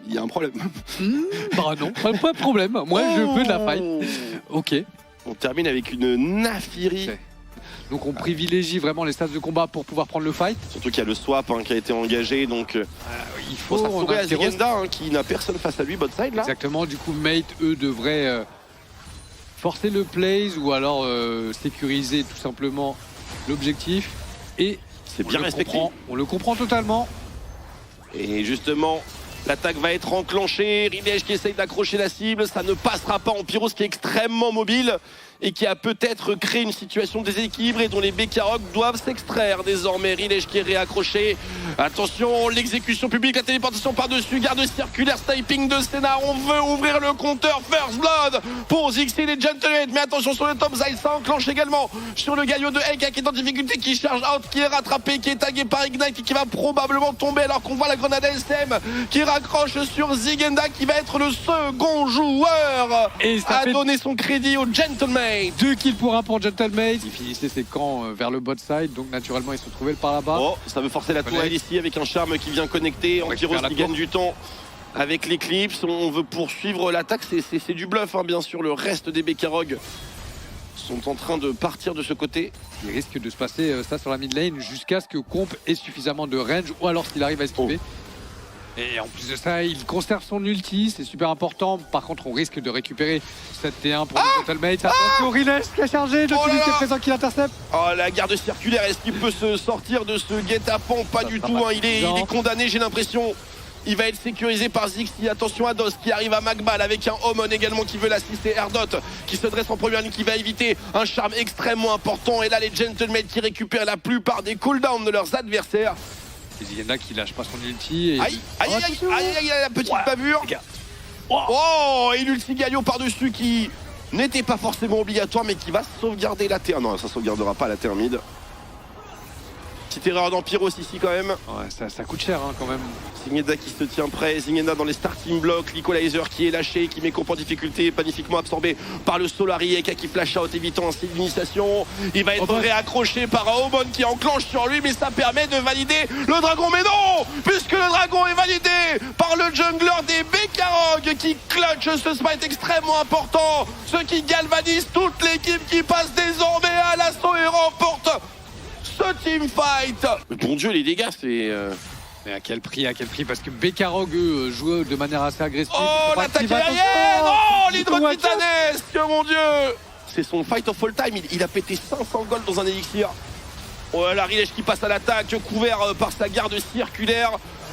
il y a un problème. Bah non, pas de problème. Moi, je veux de la fight. Ok. On termine avec une Naafiri. Ok. Donc on privilégie vraiment les stages de combat pour pouvoir prendre le fight. Surtout qu'il y a le swap qui a été engagé, donc Il faut. ça on ferait a à Zigenda qui n'a personne face à lui, bot side là. Exactement. Du coup, Mate, eux, devraient forcer le plays ou alors sécuriser tout simplement l'objectif. Et C'est bien respecté. On le comprend totalement. Et justement, l'attaque va être enclenchée. Rilej qui essaye d'accrocher la cible, ça ne passera pas. Pyros qui est extrêmement mobile et qui a peut-être créé une situation de déséquilibre et dont les Bekarok doivent s'extraire désormais. Rilej qui est réaccroché. Attention, l'exécution publique, la téléportation par-dessus, garde circulaire, sniping de Senna. On veut ouvrir le compteur First Blood pour Zixi et Gentleman. Mais attention sur le top side, ça enclenche également sur le Galio de Eka qui est en difficulté, qui charge out, qui est rattrapé, qui est tagué par Ignite et qui va probablement tomber alors qu'on voit la grenade SM qui raccroche sur Zigenda qui va être le second joueur Et ça à fait donner son crédit au Gentleman. 2 kills pour 1 pour Gentleman. Il finissait ses camps vers le bot side, donc naturellement il se trouvait par là-bas. Oh, ça veut forcer la tourelle ici avec un charme qui vient connecter. Pyros qui gagne du temps avec l'éclipse. On veut poursuivre l'attaque, c'est du bluff bien sûr. Le reste des Bekarog sont en train de partir de ce côté. Il risque de se passer ça sur la mid lane jusqu'à ce que Comp ait suffisamment de range ou alors qu'il arrive à esquiver. Et en plus de ça, il conserve son ulti, c'est super important. Par contre, on risque de récupérer cette T1 pour le Gentleman. Attention, Rilej qui a chargé, Nautilus qui est présent, qui l'intercepte. Oh, la garde circulaire, est-ce qu'il peut se sortir de ce guet-apens? Pas du tout, il est condamné, j'ai l'impression. Il va être sécurisé par Zixi. Attention à Dos qui arrive à Magbal avec un Omon également qui veut l'assister. Erdot qui se dresse en première ligne, qui va éviter un charme extrêmement important. Et là, les Gentlemen qui récupèrent la plupart des cooldowns de leurs adversaires. Et Zigenda qui lâche pas son ulti. Et... Aïe, la petite bavure. Oh, et l'ulti Galio par-dessus qui n'était pas forcément obligatoire, mais qui va sauvegarder la T1. Non, ça sauvegardera pas la T1 mid. Petite erreur d'Empyros ici quand même. Ouais, ça coûte cher quand même. Zigenda qui se tient prêt, Zigenda dans les starting blocks, l'Equalizer qui est lâché, qui met Comp en difficulté, magnifiquement absorbé par le Solari, Eka qui flash out évitant ainsi l'initiation. Il va être réaccroché par un Omon qui enclenche sur lui, mais ça permet de valider le dragon. Mais non, puisque le dragon est validé par le jungler des Bekarog qui clutch ce smite extrêmement important, ce qui galvanise toute l'équipe qui passe désormais à l'assaut et remporte ce teamfight. Mais bon Dieu, les dégâts, c'est... Mais à quel prix? Parce que Bekarog joue de manière assez agressive. Oh, l'attaque aérienne! Oh, l'hydro titanesque, mon Dieu! C'est son fight of all time, il a pété 500 gold dans un élixir. Oh là là, Rilej qui passe à l'attaque, couvert par sa garde circulaire.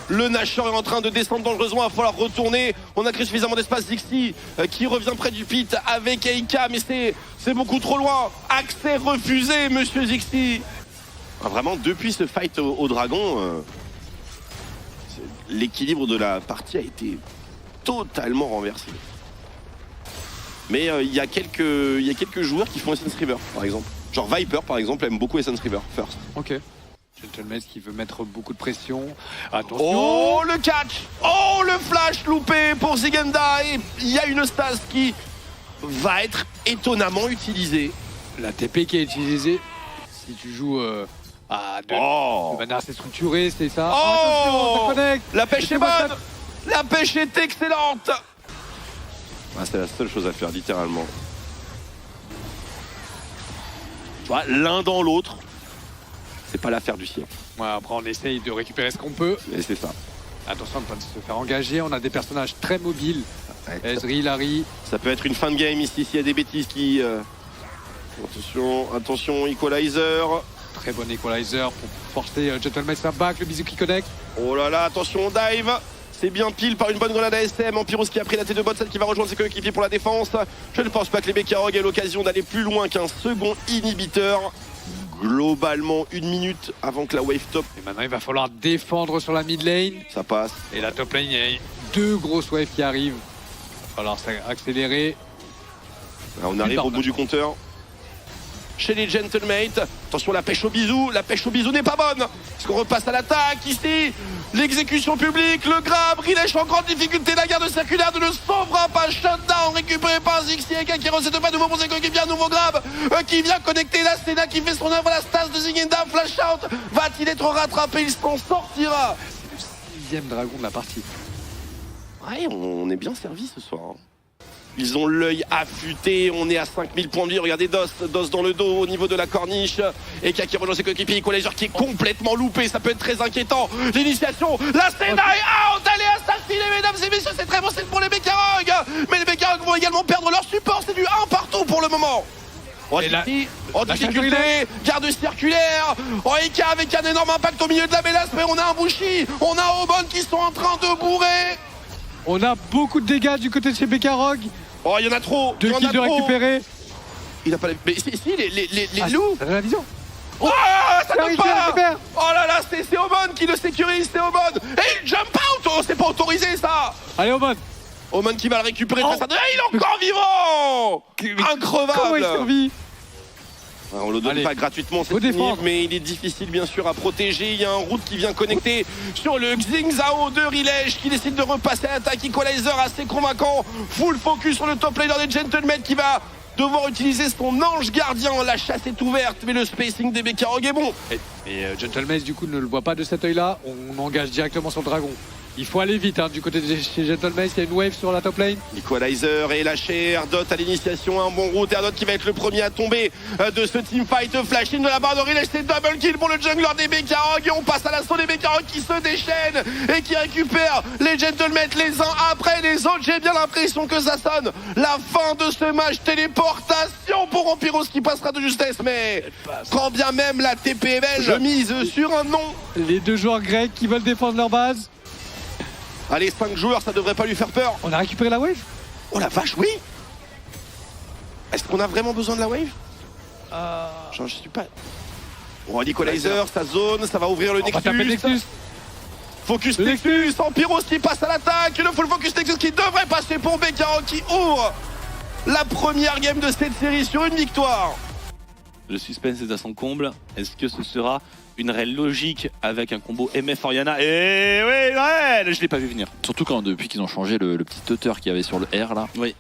Le Nashor est en train de descendre dangereusement, il va falloir retourner. On a créé suffisamment d'espace. Zixi qui revient près du pit avec Eika, mais c'est beaucoup trop loin. Accès refusé, monsieur Zixi. Vraiment, depuis ce fight au dragon, l'équilibre de la partie a été totalement renversé. Mais il y a quelques joueurs qui font Essence River, par exemple. Genre Viper, par exemple, aime beaucoup Essence River, first. Ok. Gentleman qui veut mettre beaucoup de pression. Attention. Oh, le catch! Oh, le flash loupé pour Zigenda. Et il y a une stase qui va être étonnamment utilisée. La TP qui est utilisée, si tu joues... de manière assez structurée, c'est ça. Oh, ça connecte. La pêche est bonne. La pêche est excellente. C'est la seule chose à faire, littéralement. Tu vois, l'un dans l'autre, c'est pas l'affaire du siècle. Ouais, après, on essaye de récupérer ce qu'on peut. Et c'est ça. Attention, on est en train de se faire engager. On a des personnages très mobiles. Ezreal, Larry. Ça peut être une fin de game ici s'il y a des bêtises qui... Attention, Equalizer. Très bon Equalizer pour forcer Gentleman sa back, le bisou qui connecte. Oh là là, attention, dive. C'est bien pile par une bonne grenade ASM. Empyros qui a pris la tête de bot, celle qui va rejoindre ses coéquipiers pour la défense. Je ne pense pas que les Bekarog aient l'occasion d'aller plus loin qu'un second inhibiteur. Globalement, 1 minute avant que la wave top. Et maintenant, il va falloir défendre sur la mid lane. Ça passe. Et la top lane, il y a 2 grosses waves qui arrivent. Il va falloir accélérer. Là, on arrive au bout du compteur. Chez les Gentlemates, attention, la pêche au bisou n'est pas bonne. Est-ce qu'on repasse à l'attaque ici? L'exécution publique, le grab, Rilej en grande difficulté, la garde circulaire ne le sauvera pas. Shutdown récupéré par Zixi, qui recette pas nouveau pour ses coéquipiers, un nouveau grab qui vient connecter la Senna qui fait son œuvre à la stase de Zigenda, flash out. Va-t-il être rattrapé? Il s'en sortira. C'est le 6e dragon de la partie. Ouais, on est bien servi ce soir. Hein. Ils ont l'œil affûté, on est à 5000 points de vie. Regardez Dos dans le dos au niveau de la corniche. Et qui rejoint ses coéquipiers, Equalizer qui est complètement loupé, ça peut être très inquiétant. L'initiation, la Cena est out, elle est assassinée mesdames et messieurs, c'est très bon, c'est pour les Bekarog. Mais les Bekarog vont également perdre leur support, c'est du 1 partout pour le moment. En difficulté, garde circulaire, Eka avec un énorme impact au milieu de la mélasse, mais on a un Bushi, on a Obon qui sont en train de bourrer. On a beaucoup de dégâts du côté de chez Bekarog. Oh, il y en a trop. Deux kills de récupérer. Il a pas les... Mais si, les loups. Ça donne la vision. Oh, ça donne pas. Oh là là, c'est Obon qui le sécurise, c'est Obon. Et il jump out. Oh, c'est pas autorisé ça. Allez, Obon. Obon qui va le récupérer. Il est encore vivant. Increvable. Comment il survit? On le donne pas gratuitement cette ligne, mais il est difficile bien sûr à protéger. Il y a un route qui vient connecter sur le Xingzhao de Rilej qui décide de repasser à l'attaque. Equalizer assez convaincant. Full focus sur le top laner des Gentlemen qui va devoir utiliser son ange gardien. La chasse est ouverte, mais le spacing des Bekarog est bon. Et Gentleman du coup ne le voit pas de cet œil là. On engage directement sur le dragon. Il faut aller vite hein, du côté de chez Gentleman, il y a une wave sur la top lane. Equalizer est lâché, Erdot à l'initiation, un bon route, Erdot qui va être le premier à tomber de ce teamfight. Flash in de la barre de Rilej, c'est double kill pour le jungler des Bekarog et on passe à l'assaut des Bekarog qui se déchaînent et qui récupèrent les Gentlemen les uns après les autres. J'ai bien l'impression que ça sonne la fin de ce match. Téléportation pour Ampiros qui passera de justesse, mais quand bien même la TP est belle, je mise sur un non. Les deux joueurs grecs qui veulent défendre leur base. Allez, 5 joueurs, ça devrait pas lui faire peur. On a récupéré la wave? Oh la vache, oui. Est-ce qu'on a vraiment besoin de la wave? Genre, je suis pas... On va Equalizer, sa zone, ça va ouvrir le Nexus. Focus Nexus, Ampiros qui passe à l'attaque. Le full focus Nexus qui devrait passer pour Bekarog qui ouvre la première game de cette série sur une victoire. Le suspense est à son comble. Est-ce que ce sera une réelle logique avec un combo MF Oriana? Et oui, ouais, je l'ai pas vu venir. Surtout quand depuis qu'ils ont changé le petit tuteur qu'il y avait sur le R là. Oui.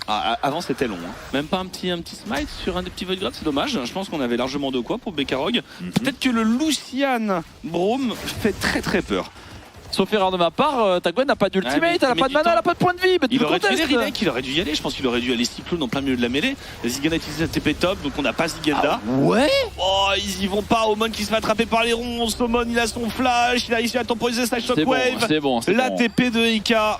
Ah, avant c'était long. Hein. Même pas un petit smite sur un des petits Void Grab, c'est dommage. Je pense qu'on avait largement de quoi pour Bekarog. Peut-être que le Lucian Braum fait très très peur. Sauf erreur de ma part, ta Gwen n'a pas d'ultimate, elle a pas de mana, elle a pas de point de vie. Mais il aurait dû aller Rilek, il aurait dû y aller. Je pense qu'il aurait dû aller Cyclone en plein milieu de la mêlée. Ziganda a utilisé la TP top, donc on n'a pas Ziganda. Ah ouais. Oh, ils y vont pas. Omon qui se fait attraper par les ronces. Omon, il a son flash, il a réussi à temporiser sa shockwave. C'est bon, la TP de Ika.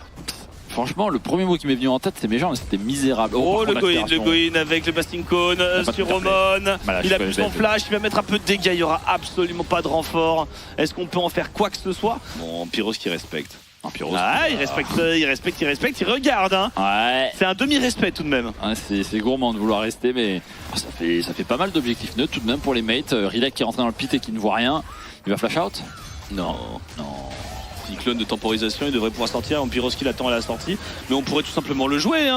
Franchement, le premier mot qui m'est venu en tête, c'est mes jambes, c'était misérable. Oh, le Goin avec le Blasting Cone sur Omon. Il a plus son flash, il va mettre un peu de dégâts, il n'y aura absolument pas de renfort. Est-ce qu'on peut en faire quoi que ce soit? Bon, Pyros qui respecte. Ah, il respecte, il regarde. Hein. Ouais. C'est un demi-respect tout de même. Ouais, c'est gourmand de vouloir rester, mais ça fait pas mal d'objectifs neutres tout de même pour les mates. Rilek qui est rentré dans le pit et qui ne voit rien. Il va flash out? Non. Cyclone de temporisation, il devrait pouvoir sortir. Ampiros qui l'attend à la sortie, mais on pourrait tout simplement le jouer.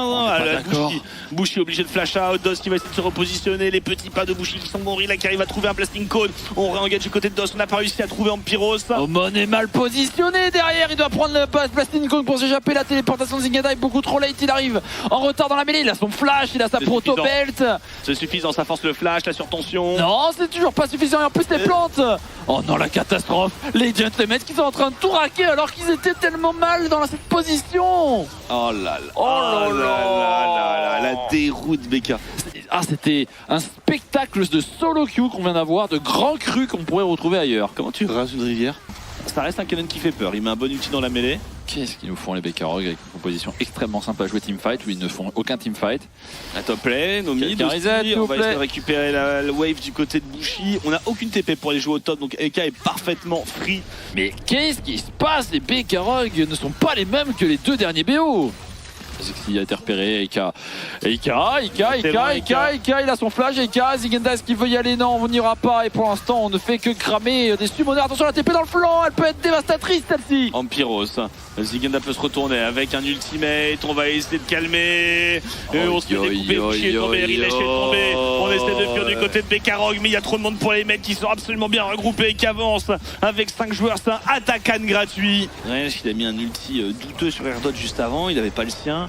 Bushi obligé de flash out, Dos qui va essayer de se repositionner. Les petits pas de Bushi qui sont bons. Rilek qui arrive à trouver un blasting cone. On réengage du côté de Dos, on n'a pas réussi à trouver Ampiros. Omon est mal positionné derrière, il doit prendre le blasting cone pour s'échapper. La téléportation de Zingada est beaucoup trop late, il arrive en retard dans la mêlée. Il a son flash, il a sa proto belt. C'est suffisant, ça force le flash, la surtension. Non, c'est toujours pas suffisant et en plus les plantes. Oh non, la catastrophe. Les Gentlemen qui sont en train de tout raquer alors qu'ils étaient tellement mal dans cette position. Oh là là, la déroute Beka. Ah, c'était un spectacle de solo queue qu'on vient d'avoir, de grands crus qu'on pourrait retrouver ailleurs. Comment tu rases une rivière? Ça reste un canon qui fait peur, il met un bon ulti dans la mêlée. Qu'est-ce qu'ils nous font les Bekarog avec une composition extrêmement simple à jouer teamfight où ils ne font aucun teamfight. La top lane, au mid aussi, on va essayer de récupérer la wave du côté de Bushi. On n'a aucune TP pour aller jouer au top, donc Eka est parfaitement free. Mais qu'est-ce qui se passe? Les Bekarog ne sont pas les mêmes que les deux derniers BO. Il a été repéré, Eka, il a son flash, Eka, Ziganda, est-ce qu'il veut y aller? Non, on n'ira pas, et pour l'instant on ne fait que cramer des summoners. Attention, la TP dans le flanc, elle peut être dévastatrice celle-ci. Ampiros, Ziganda peut se retourner avec un ultimate, on va essayer de calmer, on se fait découper, Bushi est tombé, Rilej est tombé, on essaie de fuir du côté de Bekarog, mais il y a trop de monde pour les mecs qui sont absolument bien regroupés et qui avancent avec 5 joueurs, c'est un attaquant gratuit. Rilej, il a mis un ulti douteux sur Erdot juste avant, il n'avait pas le sien.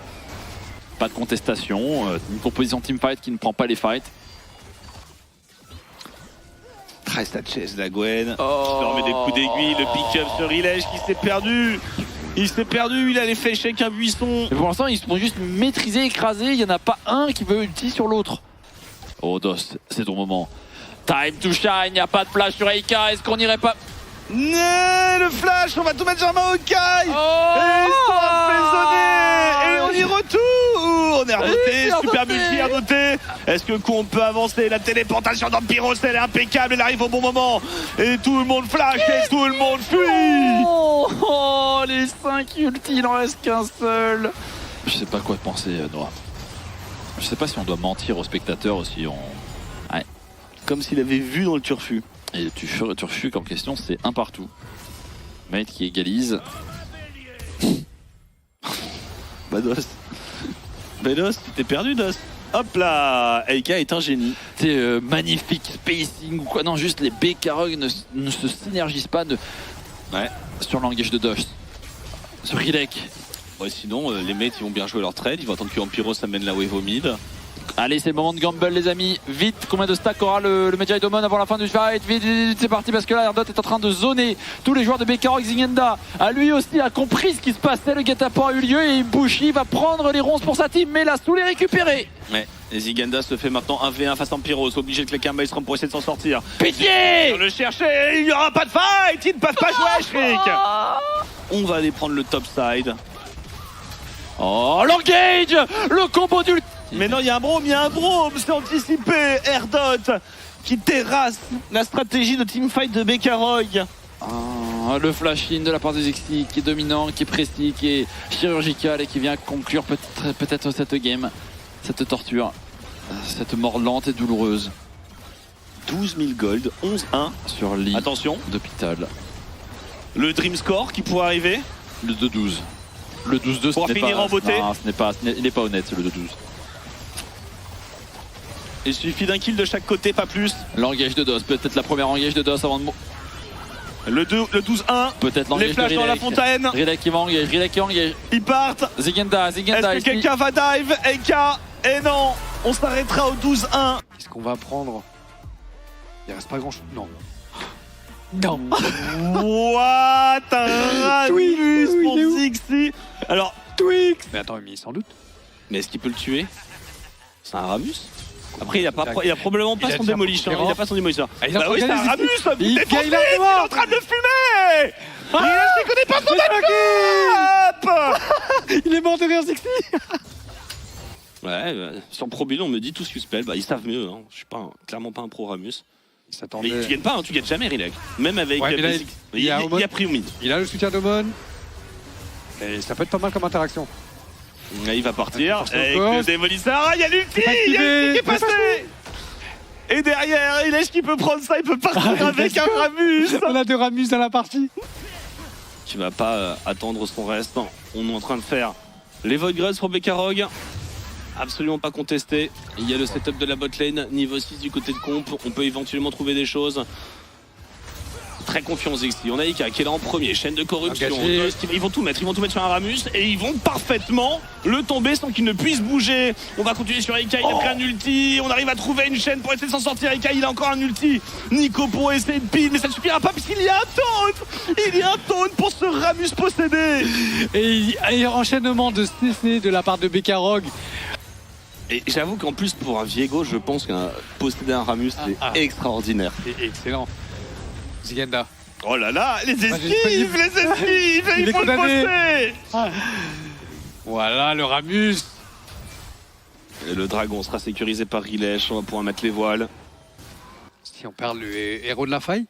Pas de contestation, une composition teamfight qui ne prend pas les fights. Reste à chase la Gwen, qui se remet des coups d'aiguille, le pick-up sur Rilej qui s'est perdu. Il s'est perdu, il allait faire échec un buisson. Mais pour l'instant, ils se font juste maîtriser, écraser. Il n'y en a pas un qui veut ulti sur l'autre. Oh, Dos, c'est ton moment. Time to shine, il n'y a pas de flash sur Eika. Est-ce qu'on n'irait pas... Le flash, on va tout mettre Germain Hawkeye. Oh, et ils sont emprisonnés. Et on y retourne. Erdoté, super multi Erdoté. Est-ce que Con peut avancer? La téléportation d'Ampiros, elle est impeccable. Elle arrive au bon moment. Et tout le monde flash et tout le monde fuit. Oh, les 5 ultis, il en reste qu'un seul. Je sais pas quoi penser, Noah. Je sais pas si on doit mentir aux spectateurs ou si on... Comme s'il avait vu dans le turfu. Et Turfu en question, c'est un partout. Mate qui égalise. Dos. Dos, tu t'es perdu, Dos. Hop là, Eika est un génie. C'est magnifique spacing ou quoi. Non, juste les Bekarog ne se synergisent pas sur l'engage de Dosh. Sur Rilek. Ouais, sinon, les mates ils vont bien jouer leur trade. Ils vont attendre que Ampiros amène la wave au mid. Allez, c'est le moment de gamble, les amis. Vite, combien de stacks aura le Medjay Domon avant la fin du fight? Vite, c'est parti parce que là, Erdot est en train de zoner tous les joueurs de Bekarog. Zingenda a lui aussi a compris ce qui se passait. Le guet-apens a eu lieu et Bushi va prendre les ronces pour sa team, mais là, sous les récupérer. Ouais, et Zingenda se fait maintenant 1v1 face à Ampiros. Obligé de claquer un maelstrom pour essayer de s'en sortir. Pitié! On le chercher, il n'y aura pas de fight. Ils ne peuvent pas jouer, Shriek. On va aller prendre le top side. Oh, l'engage! Le combo du... Mais non, il y a un brome, c'est anticipé. Erdot qui terrasse la stratégie de teamfight de Bekarog. Le flash-in de la part des Exi qui est dominant, qui est précis, qui est chirurgical et qui vient conclure peut-être cette game, cette torture, cette mort lente et douloureuse. 12 000 gold, 11-1. Sur lit d'hôpital. Le dream score qui pourrait arriver. Le 2-12. Le 12-2, pour finir en beauté. Non, il n'est pas honnête, le 2-12. Il suffit d'un kill de chaque côté, pas plus. L'engage de Dos, peut-être la première engage de Dos avant de... Le 12-1. Peut-être l'engage les flashs dans la fontaine. Rilek qui va engage, Rilek qui engage. Ils partent. Zingenda. Est-ce que quelqu'un va dive? Eika. Et non, on s'arrêtera au 12-1. Qu'est-ce qu'on va prendre? Il reste pas grand-chose. Non. Non. What? Un Ramus pour Zixi. Alors, Twix. Mais attends, mais sans doute. Mais est-ce qu'il peut le tuer? C'est un Ramus? Après, il a probablement pas son démolition. Il a pas son démolition. Bah oui, c'est un Ramus. Il est en train de le fumer. Il connaît pas son match. Il est mort derrière Zixi. Ouais, sur Probulon, on me dit tout suspect. Bah, ils savent mieux. Hein. Je suis clairement pas un pro Ramus. Mais tu gagnes pas, hein, tu gagnes jamais, Rilek. Même avec. Ouais, il a pris au mid. Il a le soutien d'Omon. Et ça peut être pas mal comme interaction. Il va partir avec le démolisseur. Il y a l'ulti qui est passé. Et derrière, il est qui peut prendre ça, il peut partir avec un Ramus. On a deux Ramus dans la partie. Tu vas pas attendre son reste. Non, on est en train de faire les Void Grudge pour Bekarog. Absolument pas contesté. Il y a le setup de la bot lane, niveau 6 du côté de comp. On peut éventuellement trouver des choses. Très confiant Zixi. On a Eika qui est là en premier, chaîne de corruption. Ils vont tout mettre sur un Ramus et ils vont parfaitement le tomber sans qu'il ne puisse bouger. On va continuer sur Eika, il a pris un ulti. On arrive à trouver une chaîne pour essayer de s'en sortir. Eika, il a encore un ulti. Nico pour essayer de pin, mais ça ne suffira pas puisqu'il y a un taunt. Il y a un taunt pour ce Ramus possédé. Et enchaînement de CC de la part de Bekarog. Et j'avoue qu'en plus pour un Viego, je pense qu'un posséder un Ramus c'est extraordinaire. Excellent. Zingenda. Oh là là, les esquives, il faut le poster. Voilà le Ramus. Et le dragon sera sécurisé par Rilesh, on va pouvoir mettre les voiles. Si on perd le héros de la faille,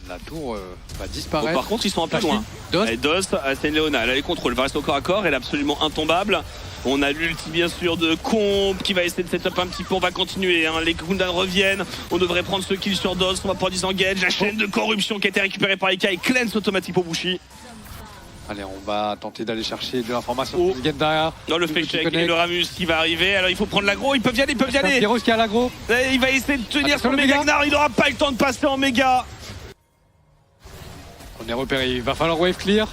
la tour va disparaître. Bon, par contre, ils sont un peu loin. Dos, Saint Léona, elle a les contrôles, elle reste au corps à corps, elle est absolument intombable. On a l'ulti bien sûr de Comp qui va essayer de setup un petit peu, on va continuer, hein. Les Gundam reviennent, on devrait prendre ce kill sur Dos, on va pouvoir disengage, la chaîne de corruption qui a été récupérée par Eika et cleanse automatique pour Bushi. Allez, on va tenter d'aller chercher de l'information. Zingenda. Non, le fake check et le Ramus qui va arriver, alors il faut prendre l'aggro, ils peuvent y aller, Pyros qui a l'aggro. Il va essayer de tenir son méga Gnar, il n'aura pas le temps de passer en méga. On est repéré, il va falloir wave clear.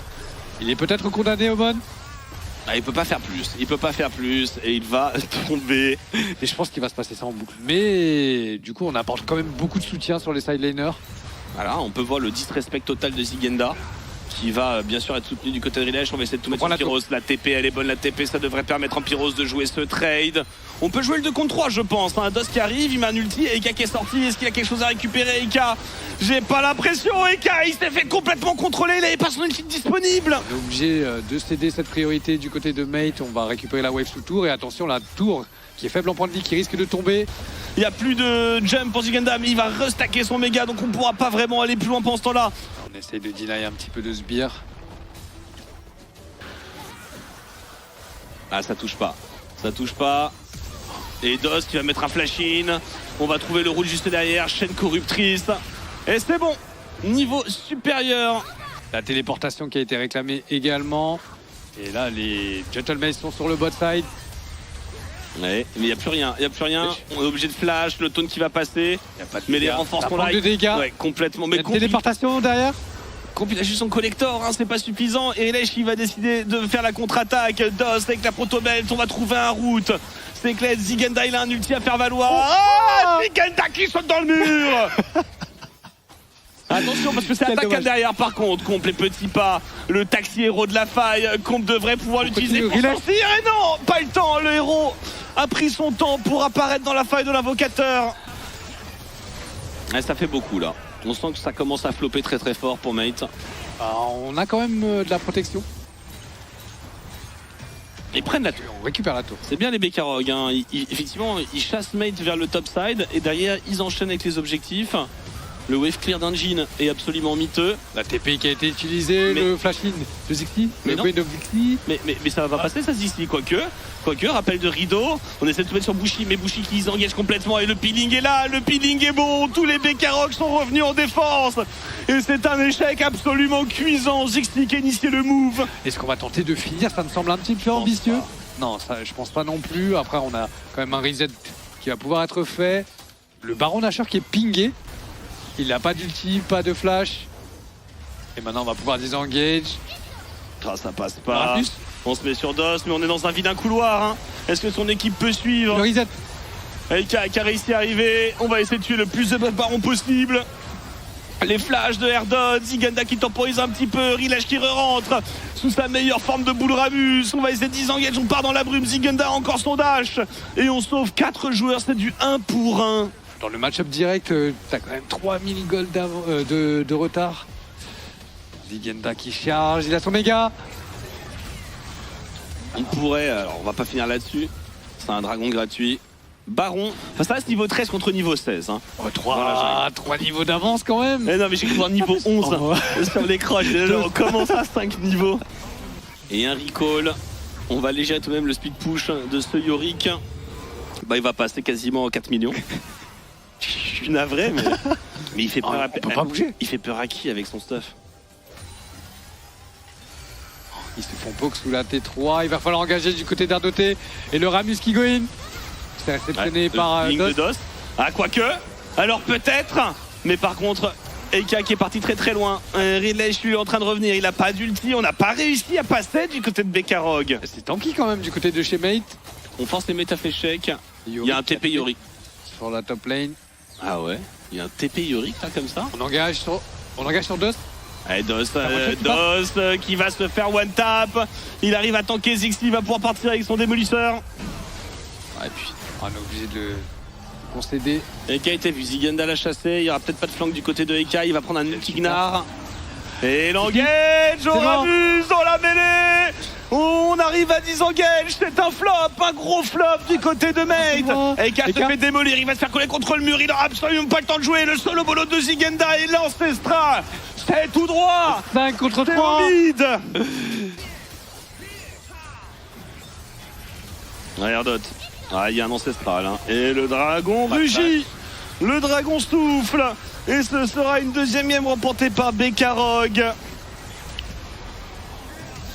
Il est peut-être condamné, Omon. Il peut pas faire plus, et il va tomber. Et je pense qu'il va se passer ça en boucle. Mais du coup, on apporte quand même beaucoup de soutien sur les side laners. Voilà, on peut voir le disrespect total de Zingenda. qui va bien sûr être soutenu du côté de Rilesh. On va essayer de tout mettre sur Pyros. La TP elle est bonne, la TP ça devrait permettre en Pyros de jouer ce trade. On peut jouer le 2 contre 3 je pense. Un Dos qui arrive, il met un ulti, Eka qui est sorti. Est-ce qu'il a quelque chose à récupérer Eka? J'ai pas l'impression. Eka il s'est fait complètement contrôler, il n'avait pas son ulti disponible. On est obligé de céder cette priorité du côté de Mate. On va récupérer la wave sous tour et attention la tour qui est faible en point de vie qui risque de tomber. Il n'y a plus de jump pour Zigenda mais il va restacker son méga donc on pourra pas vraiment aller plus loin pendant ce temps là. On essaye de deny un petit peu de sbire. Ah ça touche pas. Ça touche pas. Et Dos qui va mettre un flash-in. On va trouver le roule juste derrière. Chaîne corruptrice. Et c'est bon. Niveau supérieur. La téléportation qui a été réclamée également. Et là les Gentlemen sont sur le bot side. Ouais, mais il n'y a plus rien, on est obligé de flash, le taunt qui va passer, mais les renforcements là, de dégâts. Ouais, complètement. Mais téléportation derrière. Il a juste son collector, hein, c'est pas suffisant. Et Rilesh qui va décider de faire la contre-attaque. Dos avec la protobelt, on va trouver un route. C'est clair, Zigenda il a un ulti à faire valoir. Zigenda qui saute dans le mur. Attention parce que c'est attaque derrière par contre. Comp les petits pas, le taxi héros de la faille. Comp devrait pouvoir l'utiliser pour sortir. Et non, pas le temps, le héros a pris son temps pour apparaître dans la faille de l'invocateur. Ouais, ça fait beaucoup là. On sent que ça commence à flopper très très fort pour Mate. On a quand même de la protection. Ils prennent la tour. On récupère la tour. C'est bien les Bekarog, hein. Effectivement, ils chassent Mate vers le top side et derrière ils enchaînent avec les objectifs. Le wave clear d'Engine est absolument miteux. La TP qui a été utilisée, le flash-in de Zixi, le wave de Zixi. Mais ça va pas passer ça Zixi, quoique, rappel de rideau. On essaie de tout mettre sur Bushi, mais Bushi qui s'engage complètement et le peeling est là, le peeling est bon. Tous les Bekarog sont revenus en défense. Et c'est un échec absolument cuisant. Zixi qui a initié le move. Est-ce qu'on va tenter de finir? Ça me semble un petit peu ambitieux. Non, ça, je pense pas non plus. Après, on a quand même un reset qui va pouvoir être fait. Le Baron Nashor qui est pingé. Il n'a pas d'ulti, pas de flash. Et maintenant, on va pouvoir disengage. Ah, ça passe pas. On se met sur Dos, mais on est dans un vide, un couloir. Hein. Est-ce que son équipe peut suivre? Le reset. Eka qui a réussi à arriver. On va essayer de tuer le plus de barons possible. Les flashs de Erdod, Zigenda qui temporise un petit peu, Rilesh qui re-rentre sous sa meilleure forme de boule Ramus. On va essayer de disengage, on part dans la brume. Zigenda a encore son dash. Et on sauve 4 joueurs, c'est du 1 pour 1. Dans le match-up direct, t'as quand même 3000 gold de retard. Zigenda qui charge, il a son méga. On pourrait, alors on va pas finir là-dessus. C'est un dragon gratuit. Baron, enfin ça reste niveau 13 contre niveau 16. Hein. Oh, 3 niveaux d'avance quand même. Eh non mais j'ai cru voir niveau 11 sur l'écran. On commence à 5 niveaux. Et un recall. On va léger tout de même le speed push de ce Yorick. Bah il va passer quasiment 4 millions. Je suis navré, mais il fait peur on peut pas bouger. Il fait peur à qui avec son stuff? Ils se font poke sous la T3. Il va falloir engager du côté d'Ardoté. Et le Ramus qui go in. C'est réceptionné par Dos. Ah, quoique. Alors peut-être. Mais par contre, Eka qui est parti très très loin. Rilesh lui est en train de revenir. Il n'a pas d'ulti. On n'a pas réussi à passer du côté de Bekarog. C'est tanky quand même du côté de chez Mate. On force les métaf échecs. Il y a un TP Yorick. Sur la top lane. Ah ouais, il y a un TP Yorick là comme ça. On engage sur Dos. Allez, Dos qui va se faire one tap. Il arrive à tanker, Zixi, il va pouvoir partir avec son démolisseur. Et puis on est obligé de concéder. Eka était vu, Zigenda l'a chassé. Il n'y aura peut-être pas de flank du côté de Eka. Il va prendre un ulti Gnar. Et l'engage, on abuse dans la mêlée. On arrive à disengage, c'est un flop, un gros flop du côté de Mate. Eka se fait démolir, il va se faire coller contre le mur, il n'aura absolument pas le temps de jouer. Le solo bolo de Zigenda et l'Ancestral, c'est tout droit. 5 contre 3. Regarde, il y a un Ancestral. Hein. Et le dragon rugit, le dragon souffle. Et ce sera une deuxième game remportée par Bekarog.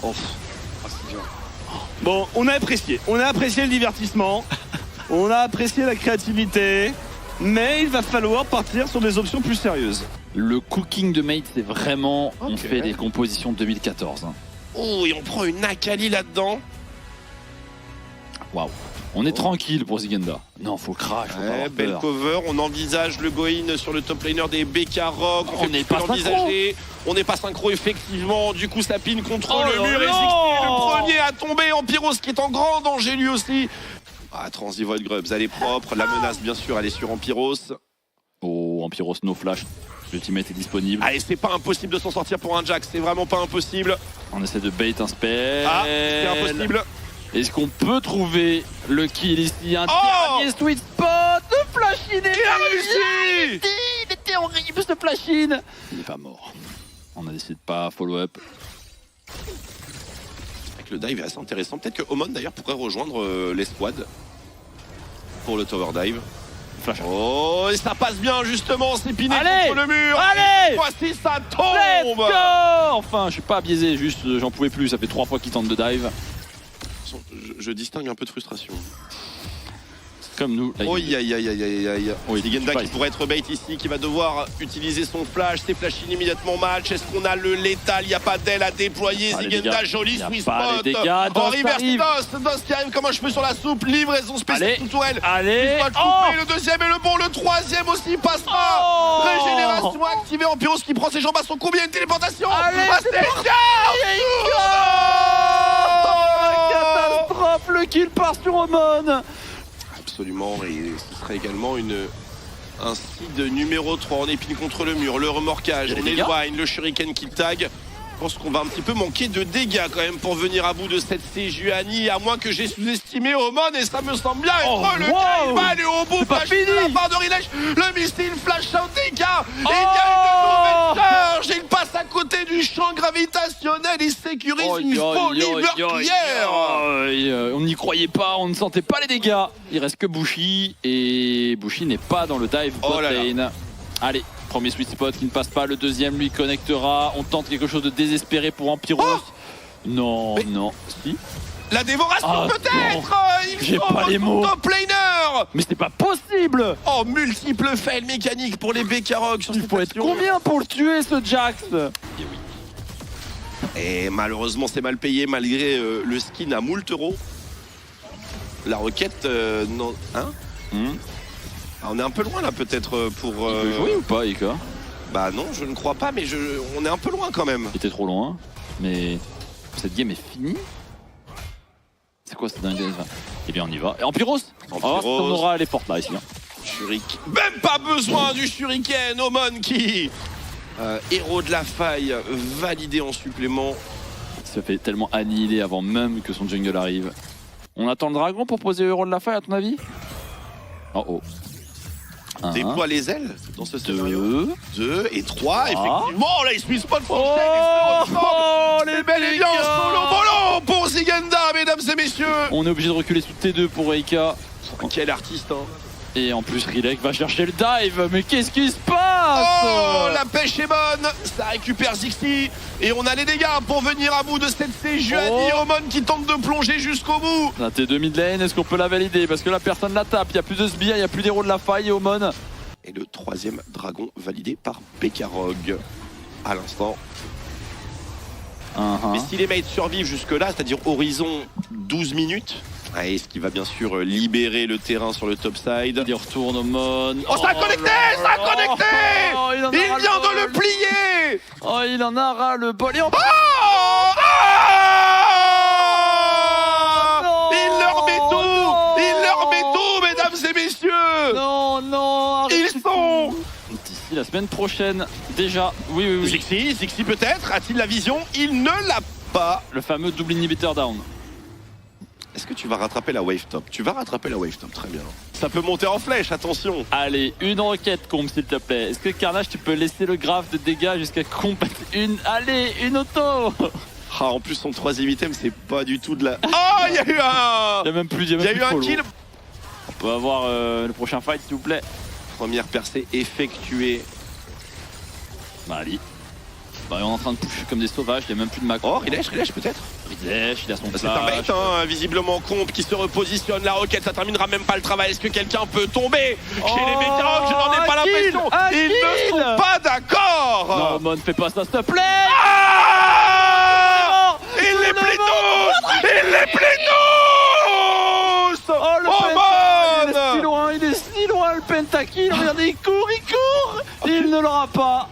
Oh. Bon, on a apprécié le divertissement, on a apprécié la créativité, mais il va falloir partir sur des options plus sérieuses. Le cooking de Mate, c'est vraiment, on fait des compositions de 2014. Hein. Oh, et on prend une Akali là-dedans. Waouh. On est tranquille pour Zigenda. Non, faut crash, faut pas avoir Belle peur. cover, on envisage le go-in sur le top laner des Bekarog. On n'est pas synchro. On n'est pas synchro effectivement, du coup ça pine contre Oh le là mur et là. Ziggy le premier à tomber. Ampiros qui est en grand danger lui aussi. Ah, Transdivoid Grubs, elle est propre, la menace bien sûr elle est sur Ampiros. Oh, Ampiros no flash. L'ultimate est disponible. Allez, c'est pas impossible de s'en sortir pour un Jack, c'est vraiment pas impossible. On essaie de bait un spell. Ah, c'est impossible. Est-ce qu'on peut trouver le kill ici? Un Oh dernier sweet spot. Le flash-in est Il a réussi. Il était horrible ce flash-in. Il n'est pas mort. On a décidé de pas follow-up. Avec le dive est assez intéressant. Peut-être que Omon d'ailleurs pourrait rejoindre les squads pour le tower dive. Flash. Oh, et ça passe bien justement, c'est piné Allez. contre le mur. Allez, Voici ça let's tombe. go. Enfin, je suis pas biaisé, juste j'en pouvais plus. Ça fait 3 fois qu'il tente de dive. Je distingue un peu de frustration. Comme nous. Là, Oh, aïe aïe aïe aïe aïe aïe. Oui, Zigenda pas qui ici. pourrait être bait ici, qui va devoir utiliser son flash. C'est flash immédiatement match. Est-ce qu'on a le létal? Il n'y a pas d'aile à déployer. Ah, les Zigenda, dégâts. joli Y a sweet pas spot. les dégâts. En Dost reverse, arrive. Dost qui arrive comme un cheveu sur la soupe. Livraison spéciale Allez. sous tourelle. Allez. Spot Oh. coupé, le deuxième et le bon, le troisième aussi passera. Oh. Régénération activée. Ampiros qui prend ses jambes à son cou. Il y a une téléportation. Allez, Ah, c'est c'est Catastrophe, le kill part sur Omon. Absolument, et ce serait également un seed numéro 3. On épine contre le mur, le remorquage, Il y a on des dégâts. éloigne, le shuriken qui tag. Je pense qu'on va un petit peu manquer de dégâts quand même pour venir à bout de cette Sejuani, à moins que j'ai sous-estimé Omon, et ça me semble bien être Oh, le wow. cas. Il va aller au bout, C'est pas flash de fini. la part de Rilesh, le missile flash out des gars, et il y a Oh. une nouvelle charge, il passe à côté du champ gravitationnel, il sécurise une folie meurtrière. On n'y croyait pas, on ne sentait pas les dégâts. Il reste que Bushi et Bushi n'est pas dans le dive bot Oh là là. lane. Allez, premier sweet spot qui ne passe pas, le deuxième lui connectera. On tente quelque chose de désespéré pour Ampiros. Oh. Non, Mais- non, si. La dévoration Ah, peut-être. Il J'ai sauve pas les son mots. top laner. Mais c'est pas possible. Oh, multiples fails mécaniques pour les Bekarog sur Il cette faut être action. combien pour le tuer ce Jax? Et malheureusement, c'est mal payé malgré le skin à moult euros. La requête, non. Hein Ah, on est un peu loin là, peut-être pour. Il peut jouer ou pas, Ika? Bah non, je ne crois pas, mais on est un peu loin quand même. Il était trop loin, mais cette game est finie. C'est quoi cette dingue? Eh bien, on y va. Et Ampiros. Ampiros. On aura les fortes là ici. Shuriken. Même pas besoin du Shuriken. Omon qui, héros de la faille, validé en supplément. Il se fait tellement annihiler avant même que son jungle arrive. On attend le dragon pour poser Euro de la faille, à ton avis? Oh oh. Un, Déploie les ailes dans ce scénario. 2. 2 et 3, Ah. effectivement. Là, il se mise pas de Oh, les bel et bien solo bolo pour Zigenda, mesdames et messieurs. On est obligé de reculer sous T2 pour Eika. Quel artiste, hein. Et en plus, Rilek va chercher le dive. Mais qu'est-ce qui se passe? Oh, la pêche est bonne. Ça récupère Zixi. Et on a les dégâts pour venir à bout de cette Sejuani. Oh. Omon qui tente de plonger jusqu'au bout. La T2 mid lane, est-ce qu'on peut la valider? Parce que là, personne la tape. Il n'y a plus de sbires, il n'y a plus d'héros de la faille et Omon. Et le troisième dragon validé par Bekarog. À l'instant. Mais si les mates survivent jusque-là, c'est-à-dire horizon 12 minutes, est-ce qu'il va bien sûr libérer le terrain sur le top side? Il retourne Omon. Oh, ça a connecté! Ça a connecté! Il Il vient de le plier! Oh, il en a ras le bol. Et Oh! Ah! Non! Il leur met tout! Non! Il leur met tout, mesdames et messieurs! Non, non, arrête. Ils sont... D'ici la semaine prochaine, déjà. Oui, oui, oui. Zixi peut-être? A-t-il la vision? Il ne l'a pas. Le fameux double inhibiteur down. Est-ce que tu vas rattraper la wave top? Tu vas rattraper la wave top, très bien. Ça peut monter en flèche, attention. Allez, une requête, comp, s'il te plaît. Est-ce que Carnage, tu peux laisser le graphe de dégâts jusqu'à comp? Allez, une auto. Ah, en plus, son troisième item, c'est pas du tout de la... Oh, il y a eu un... Il y a même plus, Il y a eu un kill. On peut avoir le prochain fight, s'il vous plaît. Première percée effectuée. Bah, allez. Bah, on est en train de pusher comme des sauvages, il n'y a même plus de macro. Oh, Rilesh peut-être? Rilesh, il a son C'est un flash. bait, hein, visiblement comp qui se repositionne. La roquette, ça terminera même pas le travail. Est-ce que quelqu'un peut tomber chez les Bekarog? Je n'en ai pas un kill, l'impression. un Ils ne kill. sont pas d'accord. Non, Mon, fais pas ça, s'il te plaît. Ah, il les plie tous. Il les plie tous. Oh, le pentakill, regardez, il court, il ne l'aura pas.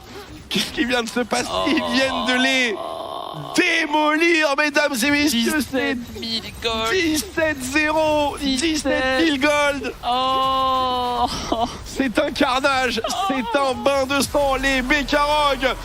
Qu'est-ce qui vient de se passer? Ils viennent de les démolir, mesdames et messieurs. 17 000 gold. 17-0, 17 000 gold. Oh. C'est un carnage, c'est un bain de sang. Les Bekarog